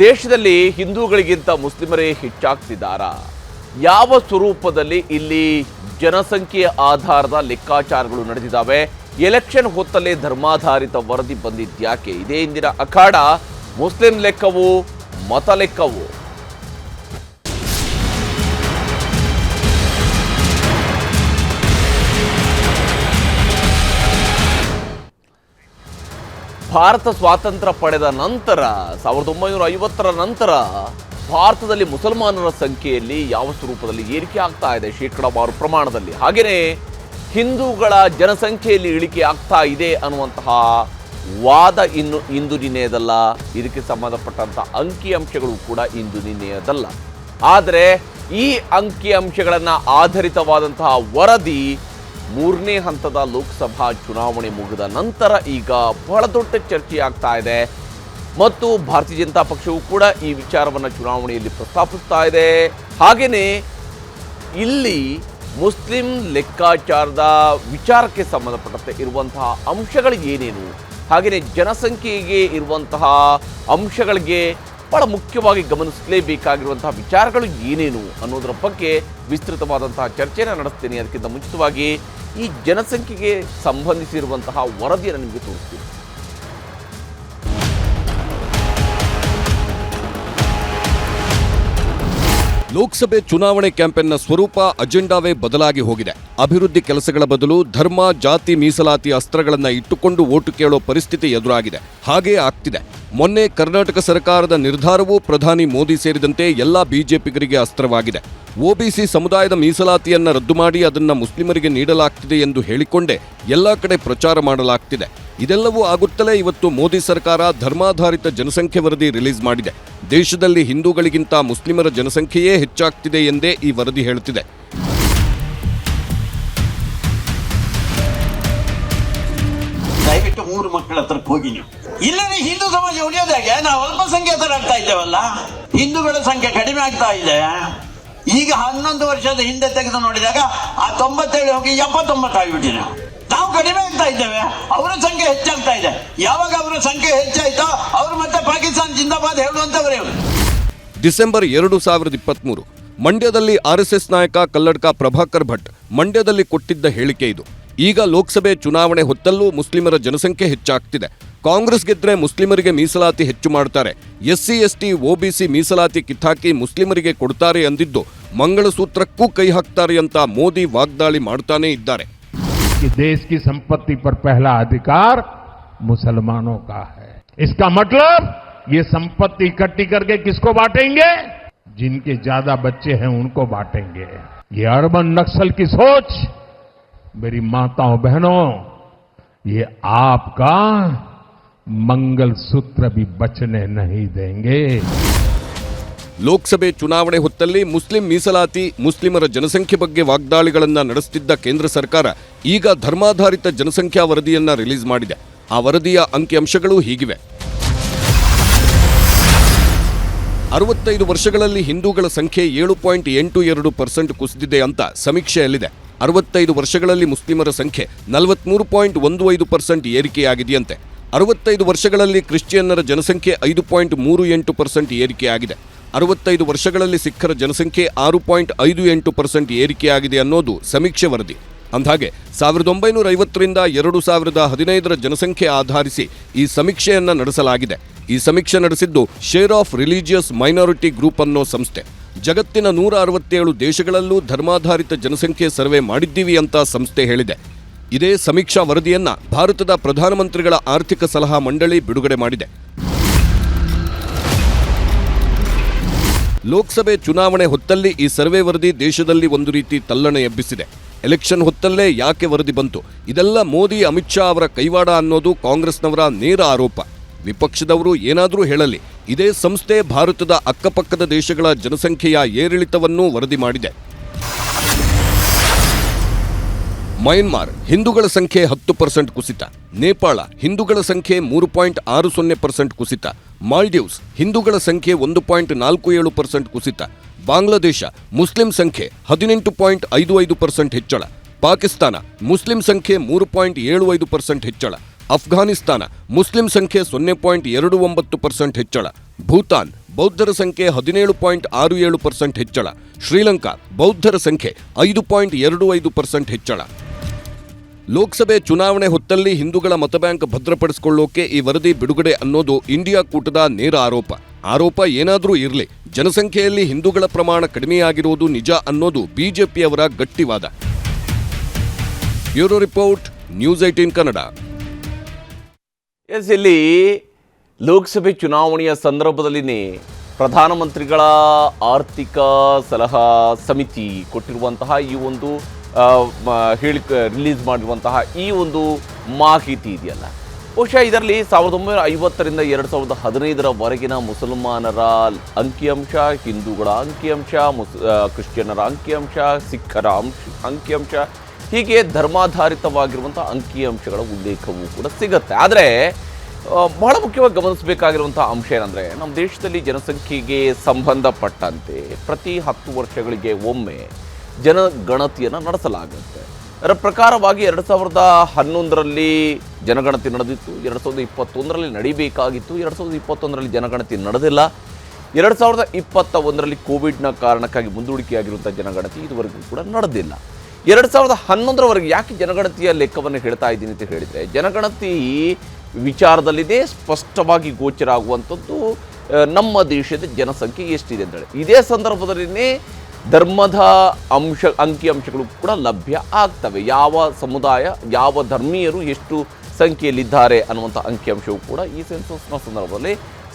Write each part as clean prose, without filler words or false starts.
ದೇಶದಲ್ಲಿ ಹಿಂದೂಗಳಿಗಿಂತ ಮುಸ್ಲಿಮರೇ ಹೆಚ್ಚಾಗ್ತಿದ್ದಾರಾ? ಯಾವ ಸ್ವರೂಪದಲ್ಲಿ ಇಲ್ಲಿ ಜನಸಂಖ್ಯೆಯ ಆಧಾರದ ಲೆಕ್ಕಾಚಾರಗಳು ನಡೆದಿದ್ದಾವೆ? ಎಲೆಕ್ಷನ್ ಹೊತ್ತಲ್ಲೇ ಧರ್ಮಾಧಾರಿತ ವರದಿ ಬಂದಿದ್ಯಾಕೆ? ಇದೇ ಇಂದಿನ ಅಖಾಡ. ಮುಸ್ಲಿಂ ಲೆಕ್ಕವು ಮತ ಲೆಕ್ಕವು. ಭಾರತ ಸ್ವಾತಂತ್ರ್ಯ ಪಡೆದ ನಂತರ 1950ರ ನಂತರ ಭಾರತದಲ್ಲಿ ಮುಸಲ್ಮಾನರ ಸಂಖ್ಯೆಯಲ್ಲಿ ಯಾವ ಸ್ವರೂಪದಲ್ಲಿ ಏರಿಕೆ ಆಗ್ತಾ ಇದೆ ಶೇಕಡಾವಾರು ಪ್ರಮಾಣದಲ್ಲಿ, ಹಾಗೆಯೇ ಹಿಂದೂಗಳ ಜನಸಂಖ್ಯೆಯಲ್ಲಿ ಇಳಿಕೆ ಆಗ್ತಾ ಇದೆ ಅನ್ನುವಂತಹ ವಾದ ಇಂದು ನಿನ್ನೆಯದಲ್ಲ. ಇದಕ್ಕೆ ಸಂಬಂಧಪಟ್ಟಂಥ ಅಂಕಿಅಂಶಗಳು ಕೂಡ ಇಂದು ನಿನ್ನೆಯದಲ್ಲ. ಆದರೆ ಈ ಅಂಕಿಅಂಶಗಳನ್ನು ಆಧರಿತವಾದಂತಹ ವರದಿ 3ನೇ ಹಂತದ ಲೋಕಸಭಾ ಚುನಾವಣೆ ಮುಗಿದ ನಂತರ ಈಗ ಬಹಳ ದೊಡ್ಡ ಚರ್ಚೆಯಾಗ್ತಾ ಇದೆ. ಮತ್ತು ಭಾರತೀಯ ಜನತಾ ಪಕ್ಷವು ಕೂಡ ಈ ವಿಚಾರವನ್ನು ಚುನಾವಣೆಯಲ್ಲಿ ಪ್ರಸ್ತಾಪಿಸ್ತಾ ಇದೆ. ಹಾಗೆಯೇ ಇಲ್ಲಿ ಮುಸ್ಲಿಂ ಲೆಕ್ಕಾಚಾರದ ವಿಚಾರಕ್ಕೆ ಸಂಬಂಧಪಟ್ಟಂತೆ ಇರುವಂತಹ ಅಂಶಗಳು ಏನೇನು, ಹಾಗೆಯೇ ಜನಸಂಖ್ಯೆಗೆ ಇರುವಂತಹ ಅಂಶಗಳಿಗೆ ಬಹಳ ಮುಖ್ಯವಾಗಿ ಗಮನಿಸಲೇಬೇಕಾಗಿರುವಂತಹ ವಿಚಾರಗಳು ಏನೇನು ಅನ್ನೋದರ ಬಗ್ಗೆ ವಿಸ್ತೃತವಾದಂತಹ ಚರ್ಚೆಯನ್ನು ನಡೆಸ್ತೀನಿ. ಅದಕ್ಕಿಂತ ಮುಂಚಿತವಾಗಿ ಈ ಜನಸಂಖ್ಯೆಗೆ ಸಂಬಂಧಿಸಿರುವಂತಹ ವರದಿಯನ್ನು ನಿಮಗೆ ತೋರಿಸ್ತೀನಿ. ಲೋಕಸಭೆ ಚುನಾವಣೆ ಕ್ಯಾಂಪೇನ್ನ ಸ್ವರೂಪ, ಅಜೆಂಡಾವೇ ಬದಲಾಗಿ ಹೋಗಿದೆ. ಅಭಿವೃದ್ಧಿ ಕೆಲಸಗಳ ಬದಲು ಧರ್ಮ, ಜಾತಿ ಮೀಸಲಾತಿ ಅಸ್ತ್ರಗಳನ್ನು ಇಟ್ಟುಕೊಂಡು ಓಟು ಕೇಳೋ ಪರಿಸ್ಥಿತಿ ಎದುರಾಗಿದೆ. ಹಾಗೇ ಆಗ್ತಿದೆ. ಮೊನ್ನೆ ಕರ್ನಾಟಕ ಸರ್ಕಾರದ ನಿರ್ಧಾರವೂ ಪ್ರಧಾನಿ ಮೋದಿ ಸೇರಿದಂತೆ ಎಲ್ಲ ಬಿಜೆಪಿಗರಿಗೆ ಅಸ್ತ್ರವಾಗಿದೆ. ಒಬಿಸಿ ಸಮುದಾಯದ ಮೀಸಲಾತಿಯನ್ನ ರದ್ದು ಮಾಡಿ ಅದನ್ನ ಮುಸ್ಲಿಮರಿಗೆ ನೀಡಲಾಗ್ತಿದೆ ಎಂದು ಹೇಳಿಕೊಂಡೇ ಎಲ್ಲ ಕಡೆ ಪ್ರಚಾರ ಮಾಡಲಾಗ್ತಿದೆ. ಇದೆಲ್ಲವೂ ಆಗುತ್ತಲೇ ಇವತ್ತು ಮೋದಿ ಸರ್ಕಾರ ಧರ್ಮಾಧಾರಿತ ಜನಸಂಖ್ಯೆ ವರದಿ ರಿಲೀಸ್ ಮಾಡಿದೆ. ದೇಶದಲ್ಲಿ ಹಿಂದೂಗಳಿಗಿಂತ ಮುಸ್ಲಿಮರ ಜನಸಂಖ್ಯೆಯೇ ಹೆಚ್ಚಾಗ್ತಿದೆ ಎಂದೇ ಈ ವರದಿ ಹೇಳುತ್ತಿದೆ. ದಯವಿಟ್ಟು 3 ಮಕ್ಕಳ ಹತ್ರಕ್ಕೆ ಹೋಗಿ ನೀವು. ಇಲ್ಲದೆ ಹಿಂದೂ ಸಮಾಜ ಉಳಿಯೋದಾಗೆ ನಾವು ಅಲ್ಪಸಂಖ್ಯಾತರಾಗ್ತಾ ಇದ್ದೇವಲ್ಲ, ಹಿಂದೂಗಳ ಸಂಖ್ಯೆ ಕಡಿಮೆ ಆಗ್ತಾ ಇದೆ. ಈಗ 11 ವರ್ಷದ ಹಿಂದೆ ತೆಗೆದು ನೋಡಿದಾಗ ಆ 97 ಹೋಗಿ 79 ಆಗಿಬಿಟ್ಟಿದೆ. ನಾವು ಕಡಿಮೆ ಆಗ್ತಾ ಇದ್ದೇವೆ, ಅವರ ಸಂಖ್ಯೆ ಹೆಚ್ಚಾಗ್ತಾ ಇದೆ. ಯಾವಾಗ ಅವರ ಸಂಖ್ಯೆ ಹೆಚ್ಚಾಯ್ತೋ ಅವರು ಮತ್ತೆ ಪಾಕಿಸ್ತಾನ ಜಿಂದಾಬಾದ್ ಹೇಳುವಂತವರೇ. ಡಿಸೆಂಬರ್ 2023 ಮಂಡ್ಯದಲ್ಲಿ ಆರ್ಎಸ್ಎಸ್ ನಾಯಕ ಕಲ್ಲಡ್ಕ ಪ್ರಭಾಕರ್ ಭಟ್ ಮಂಡ್ಯದಲ್ಲಿ ಕೊಟ್ಟಿದ್ದ ಹೇಳಿಕೆ ಇದು. ಈಗ ಲೋಕಸಭೆ ಚುನಾವಣೆ ಹೊತ್ತಲ್ಲೂ ಮುಸ್ಲಿಮರ ಜನಸಂಖ್ಯೆ ಹೆಚ್ಚಾಗ್ತಿದೆ. ಕಾಂಗ್ರೆಸ್ ಗೆದ್ರೆ ಮುಸ್ಲಿಮರಿಗೆ ಮೀಸಲಾತಿ ಹೆಚ್ಚು ಮಾಡ್ತಾರೆ, ಎಸ್ಸಿ ಎಸ್ಟಿ ಒಬಿಸಿ ಮೀಸಲಾತಿ ಕಿತ್ತಾಕಿ ಮುಸ್ಲಿಮರಿಗೆ ಕೊಡ್ತಾರೆ ಅಂದಿದ್ದು ಮಂಗಳಸೂತ್ರಕ್ಕೂ ಕೈ ಹಾಕ್ತಾರೆ ಅಂತ ಮೋದಿ ವಾಗ್ದಾಳಿ ಮಾಡ್ತಾನೇ ಇದ್ದಾರೆ. देश की संपत्ति पर पहला अधिकार मुसलमानों का है. इसका मतलब ये संपत्ति इकट्ठी करके किसको बांटेंगे? जिनके ज्यादा बच्चे हैं उनको बांटेंगे. ये अर्बन नक्सल की सोच, मेरी माताओं बहनों, ये आपका मंगलसूत्र भी बचने नहीं देंगे. ಲೋಕಸಭೆ ಚುನಾವಣೆ ಹೊತ್ತಲ್ಲಿ ಮುಸ್ಲಿಂ ಮೀಸಲಾತಿ, ಮುಸ್ಲಿಮರ ಜನಸಂಖ್ಯೆ ಬಗ್ಗೆ ವಾಗ್ದಾಳಿಗಳನ್ನ ನಡೆಸುತ್ತಿದ್ದ ಕೇಂದ್ರ ಸರ್ಕಾರ ಈಗ ಧರ್ಮಾಧಾರಿತ ಜನಸಂಖ್ಯಾ ವರದಿಯನ್ನ ರಿಲೀಸ್ ಮಾಡಿದೆ. ಆ ವರದಿಯ ಅಂಕಿಅಂಶಗಳು ಹೀಗಿವೆ. 65 ವರ್ಷಗಳಲ್ಲಿ ಹಿಂದೂಗಳ ಸಂಖ್ಯೆ 7.82% ಕುಸಿದಿದೆ ಅಂತ ಸಮೀಕ್ಷೆಯಲ್ಲಿದೆ. 65 ವರ್ಷಗಳಲ್ಲಿ ಮುಸ್ಲಿಮರ ಸಂಖ್ಯೆ 43.15% ಏರಿಕೆಯಾಗಿದೆಯಂತೆ. 65 ವರ್ಷಗಳಲ್ಲಿ ಕ್ರಿಶ್ಚಿಯನ್ನರ ಜನಸಂಖ್ಯೆ 5.38% ಏರಿಕೆಯಾಗಿದೆ. 65 ವರ್ಷಗಳಲ್ಲಿ ಸಿಖ್ಖರ ಜನಸಂಖ್ಯೆ 6.58% ಏರಿಕೆಯಾಗಿದೆ ಅನ್ನೋದು ಸಮೀಕ್ಷೆ ವರದಿ. ಅಂದ್ಹಾಗೆ 1950ರಿಂದ 2015ರ ಜನಸಂಖ್ಯೆ ಆಧರಿಸಿ ಈ ಸಮೀಕ್ಷೆಯನ್ನ ನಡೆಸಲಾಗಿದೆ. ಈ ಸಮೀಕ್ಷೆ ನಡೆಸಿದ್ದು share of religious minority group ಅನ್ನೋ ಸಂಸ್ಥೆ. ಜಗತ್ತಿನ 167 ದೇಶಗಳಲ್ಲೂ ಧರ್ಮಾಧಾರಿತ ಜನಸಂಖ್ಯೆ ಸರ್ವೆ ಮಾಡಿದ್ದೀವಿ ಅಂತ ಸಂಸ್ಥೆ ಹೇಳಿದೆ. ಇದೇ ಸಮೀಕ್ಷಾ ವರದಿಯನ್ನ ಭಾರತದ ಪ್ರಧಾನಮಂತ್ರಿಗಳ ಆರ್ಥಿಕ ಸಲಹಾ ಮಂಡಳಿ ಬಿಡುಗಡೆ ಮಾಡಿದೆ. ಲೋಕಸಭೆ ಚುನಾವಣೆ ಹೊತ್ತಲ್ಲಿ ಈ ಸರ್ವೆ ವರದಿ ದೇಶದಲ್ಲಿ ಒಂದು ರೀತಿ ತಲ್ಲಣ ಎಬ್ಬಿಸಿದೆ. ಎಲೆಕ್ಷನ್ ಹೊತ್ತಲ್ಲೇ ಯಾಕೆ ವರದಿ ಬಂತು? ಇದೆಲ್ಲ ಮೋದಿ, ಅಮಿತ್ ಶಾ ಅವರ ಕೈವಾಡ ಅನ್ನೋದು ಕಾಂಗ್ರೆಸ್ನವರ ನೇರ ಆರೋಪ. ವಿಪಕ್ಷದವರು ಏನಾದರೂ ಹೇಳಲಿ, ಇದೇ ಸಂಸ್ಥೆ ಭಾರತದ ಅಕ್ಕಪಕ್ಕದ ದೇಶಗಳ ಜನಸಂಖ್ಯೆಯ ಏರಿಳಿತವನ್ನೂ ವರದಿ ಮಾಡಿದೆ. ಮಯನ್ಮಾರ್ ಹಿಂದೂಗಳ ಸಂಖ್ಯೆ 10% ಕುಸಿತ. ನೇಪಾಳ ಹಿಂದೂಗಳ ಸಂಖ್ಯೆ 3.60% ಕುಸಿತ. ಮಾಲ್ಡೀವ್ಸ್ ಹಿಂದೂಗಳ ಸಂಖ್ಯೆ 1.47% ಕುಸಿತ. ಬಾಂಗ್ಲಾದೇಶ ಮುಸ್ಲಿಂ ಸಂಖ್ಯೆ 18.55% ಹೆಚ್ಚಳ. ಪಾಕಿಸ್ತಾನ ಮುಸ್ಲಿಂ ಸಂಖ್ಯೆ 3.75% ಹೆಚ್ಚಳ. ಅಫ್ಘಾನಿಸ್ತಾನ ಮುಸ್ಲಿಂ ಸಂಖ್ಯೆ 0.29% ಹೆಚ್ಚಳ. ಭೂತಾನ್ ಬೌದ್ಧರ ಸಂಖ್ಯೆ 17.67% ಹೆಚ್ಚಳ. ಶ್ರೀಲಂಕಾ ಬೌದ್ಧರ ಸಂಖ್ಯೆ 5.25% ಹೆಚ್ಚಳ. ಲೋಕಸಭೆ ಚುನಾವಣೆ ಹೊತ್ತಲ್ಲಿ ಹಿಂದೂಗಳ ಮತಬ್ಯಾಂಕ್ ಭದ್ರಪಡಿಸಿಕೊಳ್ಳೋಕೆ ಈ ವರದಿ ಬಿಡುಗಡೆ ಅನ್ನೋದು ಇಂಡಿಯಾ ಕೂಟದ ನೇರ ಆರೋಪ ಏನಾದರೂ ಇರಲಿ, ಜನಸಂಖ್ಯೆಯಲ್ಲಿ ಹಿಂದೂಗಳ ಪ್ರಮಾಣ ಕಡಿಮೆಯಾಗಿರುವುದು ನಿಜ ಅನ್ನೋದು ಬಿಜೆಪಿಯವರ ಗಟ್ಟಿವಾದ. Bureau report, news 18 Kannada. ಇಲ್ಲಿ ಲೋಕಸಭೆ ಚುನಾವಣೆಯ ಸಂದರ್ಭದಲ್ಲಿನೇ ಪ್ರಧಾನಮಂತ್ರಿಗಳ ಆರ್ಥಿಕ ಸಲಹಾ ಸಮಿತಿ ಕೊಟ್ಟಿರುವಂತಹ ಈ ಒಂದು ರಿಲೀಸ್ ಮಾಡಿರುವಂತಹ ಈ ಒಂದು ಮಾಹಿತಿ ಇದೆಯಲ್ಲ, ಬಹುಶಃ ಇದರಲ್ಲಿ 1950ರಿಂದ 2015ರವರೆಗಿನ ಮುಸಲ್ಮಾನರ ಅಂಕಿಅಂಶ, ಹಿಂದೂಗಳ ಅಂಕಿಅಂಶ, ಕ್ರಿಶ್ಚಿಯನ್ನರ ಅಂಕಿಅಂಶ, ಸಿಖ್ಖರ ಅಂಕಿಅಂಶ, ಹೀಗೆ ಧರ್ಮಾಧಾರಿತವಾಗಿರುವಂಥ ಅಂಕಿಅಂಶಗಳ ಉಲ್ಲೇಖವೂ ಕೂಡ ಸಿಗುತ್ತೆ. ಆದರೆ ಬಹಳ ಮುಖ್ಯವಾಗಿ ಗಮನಿಸಬೇಕಾಗಿರುವಂಥ ಅಂಶ ಏನಂದರೆ, ನಮ್ಮ ದೇಶದಲ್ಲಿ ಜನಸಂಖ್ಯೆಗೆ ಸಂಬಂಧಪಟ್ಟಂತೆ ಪ್ರತಿ 10 ವರ್ಷಗಳಿಗೆ ಒಮ್ಮೆ ಜನಗಣತಿಯನ್ನು ನಡೆಸಲಾಗುತ್ತೆ. ಅದರ ಪ್ರಕಾರವಾಗಿ 2011ರಲ್ಲಿ ಜನಗಣತಿ ನಡೆದಿತ್ತು, 2021ರಲ್ಲಿ ನಡೀಬೇಕಾಗಿತ್ತು, 2021ರಲ್ಲಿ ಜನಗಣತಿ ನಡೆದಿಲ್ಲ, 2021ರಲ್ಲಿ ಕೋವಿಡ್ನ ಕಾರಣಕ್ಕಾಗಿ ಮುಂದೂಡಿಕೆಯಾಗಿರುವಂಥ ಜನಗಣತಿ ಇದುವರೆಗೂ ಕೂಡ ನಡೆದಿಲ್ಲ. 2011ರವರೆಗೆ ಯಾಕೆ ಜನಗಣತಿಯ ಲೆಕ್ಕವನ್ನು ಹೇಳ್ತಾ ಇದ್ದೀನಿ ಅಂತ ಹೇಳಿದರೆ, ಜನಗಣತಿ ವಿಚಾರದಲ್ಲಿದೆ ಸ್ಪಷ್ಟವಾಗಿ ಗೋಚರ ಆಗುವಂಥದ್ದು ನಮ್ಮ ದೇಶದ ಜನಸಂಖ್ಯೆ ಎಷ್ಟಿದೆ ಅಂತೇಳಿ. ಇದೇ ಸಂದರ್ಭದಲ್ಲಿನೇ ಧರ್ಮದ ಅಂಕಿಅಂಶಗಳು ಕೂಡ ಲಭ್ಯ ಆಗ್ತವೆ. ಯಾವ ಸಮುದಾಯ, ಯಾವ ಧರ್ಮೀಯರು ಎಷ್ಟು ಸಂಖ್ಯೆಯಲ್ಲಿದ್ದಾರೆ ಅನ್ನುವಂಥ ಅಂಕಿಅಂಶವು ಕೂಡ ಈ ಸೆನ್ಸಸ್ನ ಸಂದರ್ಭದಲ್ಲಿ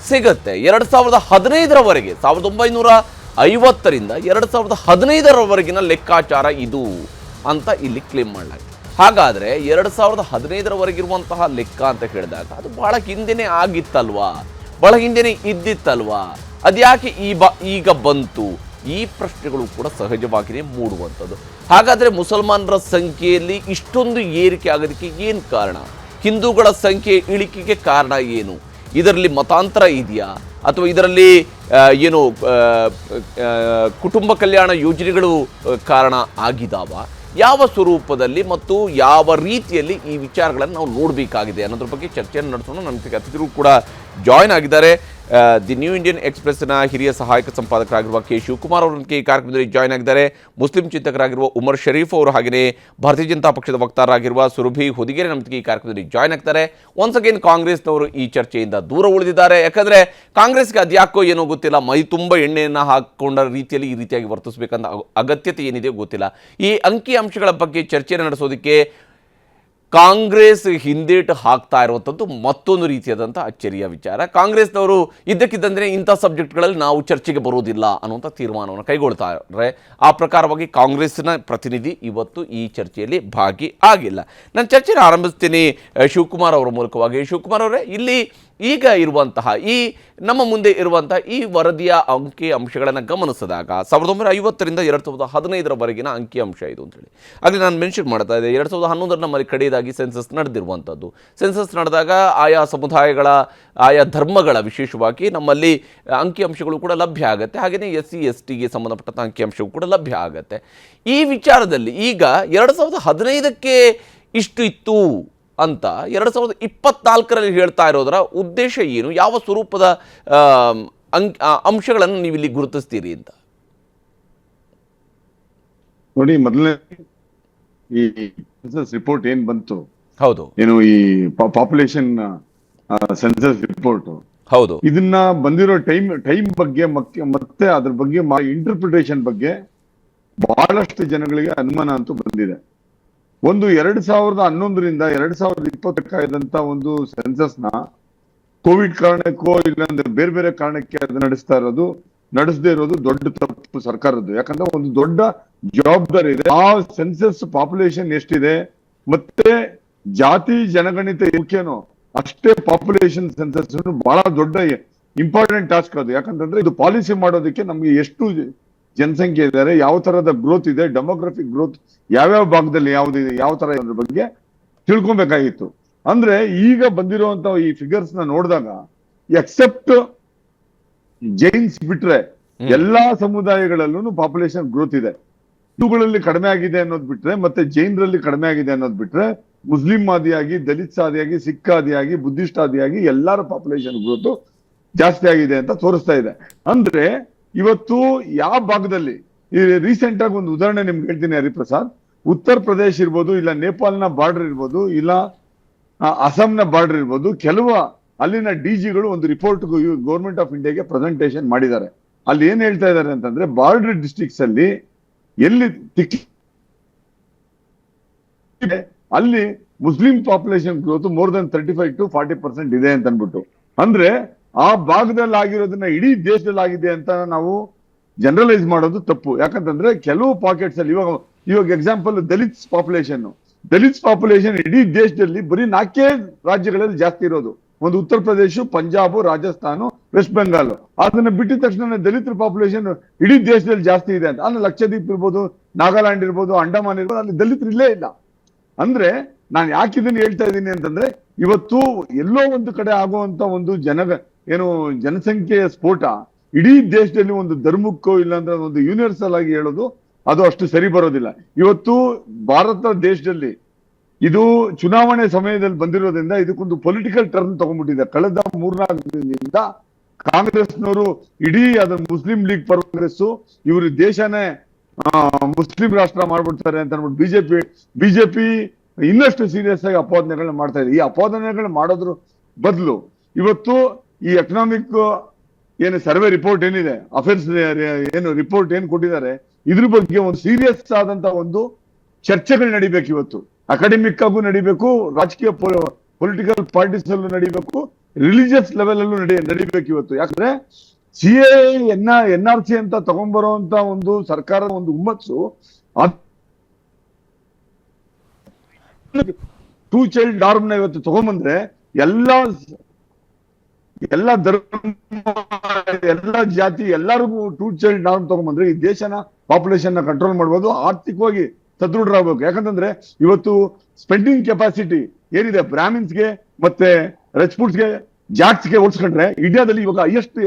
ಸಿಗುತ್ತೆ. 2015ರವರೆಗೆ 1950ರಿಂದ 2015ರವರೆಗಿನ ಲೆಕ್ಕಾಚಾರ ಇದು ಅಂತ ಇಲ್ಲಿ ಕ್ಲೇಮ್ ಮಾಡಲಾಗಿದೆ. ಹಾಗಾದರೆ 2015ರವರೆಗಿರುವಂತಹ ಲೆಕ್ಕ ಅಂತ ಹೇಳಿದಾಗ ಅದು ಬಹಳ ಹಿಂದೆನೇ ಆಗಿತ್ತಲ್ವಾ, ಬಹಳ ಹಿಂದೆನೇ ಇದ್ದಿತ್ತಲ್ವಾ, ಅದ್ಯಾಕೆ ಈಗ ಬಂತು? ಈ ಪ್ರಶ್ನೆಗಳು ಕೂಡ ಸಹಜವಾಗಿಯೇ ಮೂಡುವಂಥದ್ದು. ಹಾಗಾದರೆ ಮುಸಲ್ಮಾನರ ಸಂಖ್ಯೆಯಲ್ಲಿ ಇಷ್ಟೊಂದು ಏರಿಕೆ ಆಗೋದಕ್ಕೆ ಏನು ಕಾರಣ? ಹಿಂದೂಗಳ ಸಂಖ್ಯೆ ಇಳಿಕೆಗೆ ಕಾರಣ ಏನು? ಇದರಲ್ಲಿ ಮತಾಂತರ ಇದೆಯಾ, ಅಥವಾ ಇದರಲ್ಲಿ ಏನು ಕುಟುಂಬ ಕಲ್ಯಾಣ ಯೋಜನೆಗಳು ಕಾರಣ ಆಗಿದಾವ? ಯಾವ ಸ್ವರೂಪದಲ್ಲಿ ಮತ್ತು ಯಾವ ರೀತಿಯಲ್ಲಿ ಈ ವಿಚಾರಗಳನ್ನು ನಾವು ನೋಡಬೇಕಾಗಿದೆ ಅನ್ನೋದ್ರ ಬಗ್ಗೆ ಚರ್ಚೆಯನ್ನು ನಡೆಸೋಣ. ನಮ್ಮ ಅತಿಥಿಗಳು ಕೂಡ ಜಾಯ್ನ್ ಆಗಿದ್ದಾರೆ. ದಿ ನ್ಯೂ ಇಂಡಿಯನ್ ಎಕ್ಸ್‌ಪ್ರೆಸ್ನ ಹಿರಿಯ ಸಹಾಯಕ ಸಂಪಾದಕರಾಗಿರುವ ಕೆ ಶಿವಕುಮಾರ್ ಅವರಿಗೆ ಈ ಕಾರ್ಯಕ್ರಮದಲ್ಲಿ ಜಾಯ್ನ್ ಆಗಿದ್ದಾರೆ. ಮುಸ್ಲಿಂ ಚಿಂತಕರಾಗಿರುವ ಉಮರ್ ಶರೀಫ್ ಅವರು, ಹಾಗೆಯೇ ಭಾರತೀಯ ಜನತಾ ಪಕ್ಷದ ವಕ್ತಾರರಾಗಿರುವ ಸುರಭಿ ಹೊದಿಗೆರೆ ನಮ್ಮೊಂದಿಗೆ ಈ ಕಾರ್ಯಕ್ರಮದಲ್ಲಿ ಜಾಯ್ನ್ ಆಗ್ತಾರೆ. ಒನ್ಸ್ ಅಗೇನ್ ಕಾಂಗ್ರೆಸ್ನವರು ಈ ಚರ್ಚೆಯಿಂದ ದೂರ ಉಳಿದಿದ್ದಾರೆ. ಯಾಕಂದರೆ ಕಾಂಗ್ರೆಸ್ಗೆ ಅದ್ಯಾಕೋ ಏನೋ ಗೊತ್ತಿಲ್ಲ, ಮೈ ತುಂಬ ಎಣ್ಣೆಯನ್ನು ಹಾಕಿಕೊಂಡ ರೀತಿಯಲ್ಲಿ ಈ ರೀತಿಯಾಗಿ ವರ್ತಿಸಬೇಕಂತ ಅಗತ್ಯತೆ ಏನಿದೆ ಗೊತ್ತಿಲ್ಲ. ಈ ಅಂಕಿಅಂಶಗಳ ಬಗ್ಗೆ ಚರ್ಚೆಯನ್ನು ನಡೆಸೋದಕ್ಕೆ ಕಾಂಗ್ರೆಸ್ ಹಿಂದೇಟು ಹಾಕ್ತಾ ಇರುವಂಥದ್ದು ಮತ್ತೊಂದು ರೀತಿಯಾದಂಥ ಅಚ್ಚರಿಯ ವಿಚಾರ. ಕಾಂಗ್ರೆಸ್ನವರು ಇದ್ದಕ್ಕಿದ್ದಂತೆ ಇಂಥ ಸಬ್ಜೆಕ್ಟ್ಗಳಲ್ಲಿ ನಾವು ಚರ್ಚೆಗೆ ಬರೋದಿಲ್ಲ ಅನ್ನುವಂಥ ತೀರ್ಮಾನವನ್ನು ಕೈಗೊಳ್ತಾರೆ. ಆ ಪ್ರಕಾರವಾಗಿ ಕಾಂಗ್ರೆಸ್ನ ಪ್ರತಿನಿಧಿ ಇವತ್ತು ಈ ಚರ್ಚೆಯಲ್ಲಿ ಭಾಗಿ ಆಗಿಲ್ಲ. ನಾನು ಚರ್ಚೆಯನ್ನು ಆರಂಭಿಸ್ತೀನಿ ಶಿವಕುಮಾರ್ ಅವರ ಮೂಲಕವಾಗಿ. ಶಿವಕುಮಾರ್ ಅವರೇ, ಇಲ್ಲಿ ಈಗ ಇರುವಂತಹ ನಮ್ಮ ಮುಂದೆ ಇರುವಂತಹ ಈ ವರದಿಯ ಅಂಕಿ ಅಂಶಗಳನ್ನು ಗಮನಿಸಿದಾಗ 1950ರಿಂದ 2015ರವರೆಗಿನ ಅಂಕಿಅಂಶ ಇದು ಅಂತೇಳಿ ಅಲ್ಲಿ ನಾನು ಮೆನ್ಷನ್ ಮಾಡ್ತಾ ಇದ್ದೆ. 2011ರ ನಮ್ಮಲ್ಲಿ ಕಡೆಯದಾಗಿ ಸೆನ್ಸಸ್ ನಡೆದಿರುವಂಥದ್ದು. ಸೆನ್ಸಸ್ ನಡೆದಾಗ ಆಯಾ ಸಮುದಾಯಗಳ, ಆಯಾ ಧರ್ಮಗಳ ವಿಶೇಷವಾಗಿ ನಮ್ಮಲ್ಲಿ ಅಂಕಿಅಂಶಗಳು ಕೂಡ ಲಭ್ಯ ಆಗುತ್ತೆ. ಹಾಗೆಯೇ SC STಗೆ ಸಂಬಂಧಪಟ್ಟಂಥ ಅಂಕಿಅಂಶವು ಕೂಡ ಲಭ್ಯ ಆಗುತ್ತೆ. ಈ ವಿಚಾರದಲ್ಲಿ ಈಗ 2015ಕ್ಕೆ ಇಷ್ಟು ಇತ್ತು ಅಂತ 2024ರಲ್ಲಿ ಹೇಳ್ತಾ ಇರೋದರ ಉದ್ದೇಶ ಏನು? ಯಾವ ಸ್ವರೂಪದ ಅಂಶಗಳನ್ನು ನೀವು ಇಲ್ಲಿ ಗುರುತಿಸ್ತೀರಿ ಅಂತ? ನೋಡಿ, ಮೊದಲನೇ ಈ ಸೆನ್ಸಸ್ ರಿಪೋರ್ಟ್ ಏನ್ ಬಂತು, ಹೌದು, ಏನು ಈ ಪಾಪ್ಯುಲೇಷನ್ ಸೆನ್ಸಸ್ ರಿಪೋರ್ಟ್, ಹೌದು, ಇದನ್ನ ಬಂದಿರೋ ಟೈಮ್ ಬಗ್ಗೆ ಮತ್ತೆ ಅದ್ರ ಬಗ್ಗೆ ಇಂಟರ್ಪ್ರಿಟೇಷನ್ ಬಗ್ಗೆ ಬಹಳಷ್ಟು ಜನಗಳಿಗೆ ಅನುಮಾನ ಅಂತೂ ಬಂದಿದೆ. ಒಂದು 2011ರಿಂದ 2020 ಒಂದು ಸೆನ್ಸಸ್ ನ ಕೋವಿಡ್ ಕಾರಣಕ್ಕೋ ಇಲ್ಲಾಂದ್ರೆ ಬೇರೆ ಬೇರೆ ಕಾರಣಕ್ಕೆ ಅದು ನಡೆಸದೇ ಇರೋದು ದೊಡ್ಡ ತಪ್ಪು ಸರ್ಕಾರದ್ದು. ಯಾಕಂದ್ರೆ ಒಂದು ದೊಡ್ಡ ಜವಾಬ್ದಾರಿ ಇದೆ. ಆ ಸೆನ್ಸಸ್ ಪಾಪ್ಯುಲೇಷನ್ ಎಷ್ಟಿದೆ ಮತ್ತೆ ಜಾತಿ ಜನಗಣಿತ ಮುಖ್ಯನೋ ಅಷ್ಟೇ ಪಾಪ್ಯುಲೇಷನ್ ಸೆನ್ಸಸ್ ಬಹಳ ದೊಡ್ಡ ಇಂಪಾರ್ಟೆಂಟ್ ಟಾಸ್ಕ್ ಅದು. ಯಾಕಂತಂದ್ರೆ ಇದು ಪಾಲಿಸಿ ಮಾಡೋದಕ್ಕೆ ನಮ್ಗೆ ಎಷ್ಟು ಜನಸಂಖ್ಯೆ ಇದ್ದಾರೆ, ಯಾವ ತರದ ಗ್ರೋತ್ ಇದೆ, ಡೆಮೋಗ್ರಫಿಕ್ ಗ್ರೋತ್ ಯಾವ್ಯಾವ ಭಾಗದಲ್ಲಿ ಯಾವ್ದಿದೆ, ಯಾವ ತರ ಅದ್ರ ಬಗ್ಗೆ ತಿಳ್ಕೊಬೇಕಾಗಿತ್ತು. ಅಂದ್ರೆ ಈಗ ಬಂದಿರುವಂತ ಈ ಫಿಗರ್ಸ್ ನ ನೋಡಿದಾಗ ಎಕ್ಸೆಪ್ಟ್ ಜೈನ್ಸ್ ಬಿಟ್ರೆ ಎಲ್ಲಾ ಸಮುದಾಯಗಳಲ್ಲೂ ಪಾಪ್ಯುಲೇಷನ್ ಗ್ರೋತ್ ಇದೆ. ಹಿಂದೂಗಳಲ್ಲಿ ಕಡಿಮೆ ಆಗಿದೆ ಅನ್ನೋದು ಬಿಟ್ರೆ, ಮತ್ತೆ ಜೈನರಲ್ಲಿ ಕಡಿಮೆ ಆಗಿದೆ ಅನ್ನೋದು ಬಿಟ್ರೆ, ಮುಸ್ಲಿಂ ಆದಿಯಾಗಿ, ದಲಿತ್ ಆದಿಯಾಗಿ, ಸಿಖ್ ಆದಿಯಾಗಿ, ಬುದ್ಧಿಸ್ಟ್ ಆದಿಯಾಗಿ ಎಲ್ಲರ ಪಾಪ್ಯುಲೇಷನ್ ಗ್ರೋತ್ ಜಾಸ್ತಿ ಆಗಿದೆ ಅಂತ ತೋರಿಸ್ತಾ ಇದೆ. ಅಂದ್ರೆ ಇವತ್ತು ಯಾವ ಭಾಗದಲ್ಲಿ, ಈ ರೀಸೆಂಟ್ ಆಗಿ ಒಂದು ಉದಾಹರಣೆ ನಿಮ್ಗೆ ಹೇಳ್ತೀನಿ ಹರಿಪ್ರಸಾದ್. ಉತ್ತರ ಪ್ರದೇಶ ಇರ್ಬೋದು, ಇಲ್ಲ ನೇಪಾಲ್ನ ಬಾರ್ಡರ್ ಇರ್ಬೋದು, ಇಲ್ಲ ಅಸ್ಸಾಂನ ಬಾರ್ಡರ್ ಇರ್ಬೋದು, ಕೆಲವು ಅಲ್ಲಿನ ಡಿಜಿಗಳು ಒಂದು ರಿಪೋರ್ಟ್ ಗೌರ್ಮೆಂಟ್ ಆಫ್ ಇಂಡಿಯಾಗೆ ಪ್ರೆಸೆಂಟೇಶನ್ ಮಾಡಿದ್ದಾರೆ. ಅಲ್ಲಿ ಏನ್ ಹೇಳ್ತಾ ಇದ್ದಾರೆ ಅಂತಂದ್ರೆ, ಬಾರ್ಡರ್ ಡಿಸ್ಟ್ರಿಕ್ಟ್ಸ್ ಅಲ್ಲಿ ಎಲ್ಲಿ ಅಲ್ಲಿ Muslim population growth more than 35 to 40% ಇದೆ ಅಂತ ಅನ್ಬಿಟ್ಟು. ಅಂದ್ರೆ ಆ ಭಾಗದಲ್ಲಿ ಆಗಿರೋದನ್ನ ಇಡೀ ದೇಶದಲ್ಲಿ ಆಗಿದೆ ಅಂತ ನಾವು ಜನರಲೈಸ್ ಮಾಡೋದು ತಪ್ಪು. ಯಾಕಂತಂದ್ರೆ ಕೆಲವು ಪಾಕೆಟ್ಸ್ ಅಲ್ಲಿ ಇವಾಗ ಎಕ್ಸಾಂಪಲ್ ದಲಿತ್ಸ್ ಪಾಪ್ಯುಲೇಷನ್ ಇಡೀ ದೇಶದಲ್ಲಿ ಬರೀ 4 ರಾಜ್ಯಗಳಲ್ಲಿ ಜಾಸ್ತಿ ಇರೋದು. ಒಂದು ಉತ್ತರ ಪ್ರದೇಶ, ಪಂಜಾಬ್, ರಾಜಸ್ಥಾನ, ವೆಸ್ಟ್ ಬೆಂಗಾಲ್. ಅದನ್ನ ಬಿಟ್ಟಿದ ತಕ್ಷಣ ದಲಿತರ ಪಾಪ್ಯುಲೇಷನ್ ಇಡೀ ದೇಶದಲ್ಲಿ ಜಾಸ್ತಿ ಇದೆ ಅಂತ. ಅಲ್ಲಿ ಲಕ್ಷದ್ವೀಪ್ ಇರ್ಬೋದು, ನಾಗಾಲ್ಯಾಂಡ್ ಇರ್ಬೋದು, ಅಂಡಮಾನ್ ಇರ್ಬೋದು, ಅಲ್ಲಿ ದಲಿತರು ಇಲ್ಲೇ ಇಲ್ಲ. ಅಂದ್ರೆ ನಾನು ಯಾಕೆ ಇದನ್ನ ಹೇಳ್ತಾ ಇದ್ದೀನಿ ಅಂತಂದ್ರೆ, ಇವತ್ತು ಎಲ್ಲೋ ಒಂದು ಕಡೆ ಆಗುವಂತ ಒಂದು ಜನಸಂಖ್ಯೆಯ ಸ್ಫೋಟ ಇಡೀ ದೇಶದಲ್ಲಿ ಒಂದು ಧರ್ಮಕ್ಕೋ ಇಲ್ಲಾಂದ್ರೆ ಒಂದು ಯೂನಿವರ್ಸಲ್ ಆಗಿ ಹೇಳೋದು ಅದು ಅಷ್ಟು ಸರಿ ಬರೋದಿಲ್ಲ. ಇವತ್ತು ಭಾರತ ದೇಶದಲ್ಲಿ ಇದು ಚುನಾವಣೆ ಸಮಯದಲ್ಲಿ ಬಂದಿರೋದ್ರಿಂದ ಇದಕ್ಕೊಂದು ಪೊಲಿಟಿಕಲ್ ಟರ್ನ್ ತಗೊಂಡ್ಬಿಟ್ಟಿದೆ. ಕಳೆದ 3-4 ದಿನದಿಂದ ಕಾಂಗ್ರೆಸ್ನವರು ಇಡೀ ಅದು ಮುಸ್ಲಿಂ ಲೀಗ್ ಕಾಂಗ್ರೆಸ್ ಇವರು ದೇಶನೇ ಮುಸ್ಲಿಂ ರಾಷ್ಟ್ರ ಮಾಡ್ಬಿಡ್ತಾರೆ ಅಂತ ಅನ್ಬಿಟ್ಟು ಬಿಜೆಪಿ ಇನ್ನಷ್ಟು ಸೀರಿಯಸ್ ಆಗಿ ಅಪಾದನೆಗಳನ್ನ ಮಾಡ್ತಾ ಇದೆ. ಈ ಅಪಾದನೆಗಳನ್ನ ಮಾಡೋದ್ರ ಬದಲು ಇವತ್ತು ಈ ಎಕನಾಮಿಕ್ ಏನು ಸರ್ವೆ ರಿಪೋರ್ಟ್ ಏನಿದೆ, ಅಫೇರ್ಸ್ ಏನು ರಿಪೋರ್ಟ್ ಏನ್ ಕೊಟ್ಟಿದ್ದಾರೆ, ಇದ್ರ ಬಗ್ಗೆ ಒಂದು ಸೀರಿಯಸ್ ಆದಂತ ಒಂದು ಚರ್ಚೆಗಳು ನಡಿಬೇಕು. ಇವತ್ತು ಅಕಾಡೆಮಿಕ್ ಆಗೂ ನಡಿಬೇಕು, ರಾಜಕೀಯ ಪೊಲಿಟಿಕಲ್ ಪಾರ್ಟೀಸ್ ಅಲ್ಲೂ ನಡಿಬೇಕು, ರಿಲಿಜಿಯಸ್ ಲೆವೆಲ್ ಅಲ್ಲೂ ನಡಿಬೇಕು ಇವತ್ತು. ಯಾಕಂದ್ರೆ NRC ಅಂತ ತಗೊಂಡ್ಬರುವಂತ ಒಂದು ಸರ್ಕಾರದ ಒಂದು ಹುಮ್ಮಸ್ಸು 2 child ನಾರ್ಮ್ನ ಇವತ್ತು ತಗೊಂಡ್ಬಂದ್ರೆ ಎಲ್ಲ ಧರ್ಮ, ಎಲ್ಲ ಜಾತಿ, ಎಲ್ಲರಿಗೂ 2 child ನಾರ್ಮ್ ತಗೊಂಡ್ಬಂದ್ರೆ ಈ ದೇಶನ ಪಾಪ್ಯುಲೇಷನ್ ನ ಕಂಟ್ರೋಲ್ ಮಾಡ್ಬೋದು, ಆರ್ಥಿಕವಾಗಿ ಸದೃಢರಾಗಬೇಕು. ಯಾಕಂತಂದ್ರೆ ಇವತ್ತು ಸ್ಪೆಂಡಿಂಗ್ ಕೆಪಾಸಿಟಿ ಏನಿದೆ ಬ್ರಾಹ್ಮಿನ್ಸ್ಗೆ ಮತ್ತೆ ರಜಪೂಟ್ಸ್ಗೆ, ಜಾಟ್ಸ್ಗೆ ಹೋಲಿಸ್ಕೊಂಡ್ರೆ ಇಂಡಿಯಾದಲ್ಲಿ ಇವಾಗ ಹೈಯೆಸ್ಟ್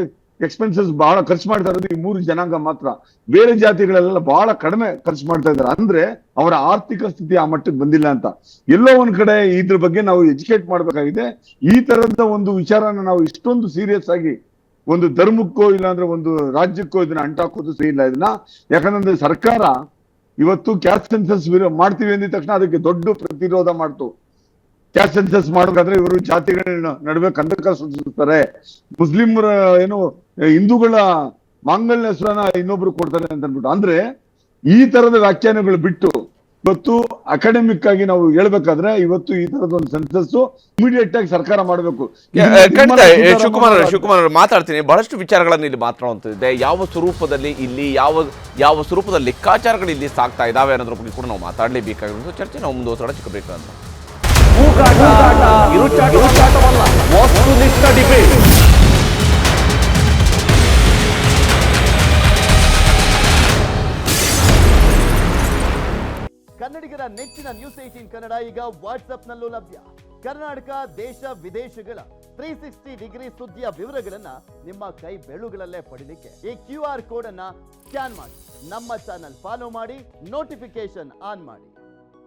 ಎಕ್ಸ್ಪೆನ್ಸಸ್ ಬಹಳ ಖರ್ಚು ಮಾಡ್ತಾ ಇರೋದು ಈ 3 ಜನಾಂಗ ಮಾತ್ರ. ಬೇರೆ ಜಾತಿಗಳೆಲ್ಲ ಬಹಳ ಕಡಿಮೆ ಖರ್ಚು ಮಾಡ್ತಾ ಇದ್ದಾರೆ. ಅಂದ್ರೆ ಅವರ ಆರ್ಥಿಕ ಸ್ಥಿತಿ ಆ ಮಟ್ಟಕ್ಕೆ ಬಂದಿಲ್ಲ ಅಂತ. ಎಲ್ಲೋ ಒಂದ್ ಕಡೆ ಇದ್ರ ಬಗ್ಗೆ ನಾವು ಎಜುಕೇಟ್ ಮಾಡ್ಬೇಕಾಗಿದೆ. ಈ ತರದ ಒಂದು ವಿಚಾರನ ನಾವು ಇಷ್ಟೊಂದು ಸೀರಿಯಸ್ ಆಗಿ ಒಂದು ಧರ್ಮಕ್ಕೋ ಇಲ್ಲಾಂದ್ರೆ ಒಂದು ರಾಜ್ಯಕ್ಕೋ ಇದನ್ನ ಅಂಟಾಕೋದು ಸರಿ ಇಲ್ಲ ಇದನ್ನ. ಯಾಕಂದ್ರೆ ಸರ್ಕಾರ ಇವತ್ತು ಕ್ಯಾಸ್ಟ್ ಸೆನ್ಸಸ್ ಮಾಡ್ತೀವಿ ಅಂದಿದ ತಕ್ಷಣ ಅದಕ್ಕೆ ದೊಡ್ಡ ಪ್ರತಿರೋಧ ಮಾಡ್ತು. ಕ್ಯಾಸ್ಟ್ ಸೆನ್ಸಸ್ ಮಾಡೋದಾದ್ರೆ ಇವರು ಜಾತಿಗಳ ನಡುವೆ ಕಂದಕ ಸೃಷ್ಟಿಸ್ತಾರೆ, ಮುಸ್ಲಿಮರ ಹಿಂದೂಗಳ ಮಾಂಗಲ್ಯ ಹೆಸರನ್ನ ಇನ್ನೊಬ್ರು ಕೊಡ್ತಾರೆ ಅಂತ ಅನ್ಬಿಟ್ಟು. ಅಂದ್ರೆ ಈ ತರದ ವ್ಯಾಖ್ಯಾನಗಳು ಬಿಟ್ಟು ಇವತ್ತು ಅಕಾಡೆಮಿಕ್ ಆಗಿ ನಾವು ಹೇಳ್ಬೇಕಾದ್ರೆ ಇವತ್ತು ಈ ತರದ ಒಂದು ಸೆನ್ಸಸ್ ಇಮಿಡಿಯೇಟ್ ಆಗಿ ಸರ್ಕಾರ ಮಾಡಬೇಕು. ಶಿವಕುಮಾರ್ ಮಾತಾಡ್ತೀನಿ, ಬಹಳಷ್ಟು ವಿಚಾರಗಳನ್ನು ಇಲ್ಲಿ ಮಾತನಾಡುವಂತಿದೆ. ಯಾವ ಸ್ವರೂಪದಲ್ಲಿ ಇಲ್ಲಿ ಯಾವ ಸ್ವರೂಪದ ಲೆಕ್ಕಾಚಾರಗಳು ಇಲ್ಲಿ ಸಾಗ್ತಾ ಇದಾವೆ ಅನ್ನೋದ್ರ ಬಗ್ಗೆ ಕೂಡ ನಾವು ಮಾತಾಡಲೇಬೇಕಾಗಿರೋದು. ಚರ್ಚೆ ನಾವು ಮುಂದುವರಿಸೋಣ. ಚಿಕ್ಕಬೇಕಂತ ಡಿಬೇಟ್. ಕನ್ನಡಿಗರ ನೆಚ್ಚಿನ ನ್ಯೂಸ್ 18 ಕನ್ನಡ ಈಗ ವಾಟ್ಸ್ಆಪ್ನಲ್ಲೂ ಲಭ್ಯ. ಕರ್ನಾಟಕ, ದೇಶ ವಿದೇಶಗಳ 360 ಡಿಗ್ರಿ ಸುದ್ದಿಯ ವಿವರಗಳನ್ನ ನಿಮ್ಮ ಕೈ ಬೆರಳುಗಳಲ್ಲೇ ಪಡಿಲಿಕ್ಕೆ ಈ QR ಕೋಡ್ ಅನ್ನ ಸ್ಕ್ಯಾನ್ ಮಾಡಿ, ನಮ್ಮ ಚಾನಲ್ ಫಾಲೋ ಮಾಡಿ, ನೋಟಿಫಿಕೇಶನ್ ಆನ್ ಮಾಡಿ.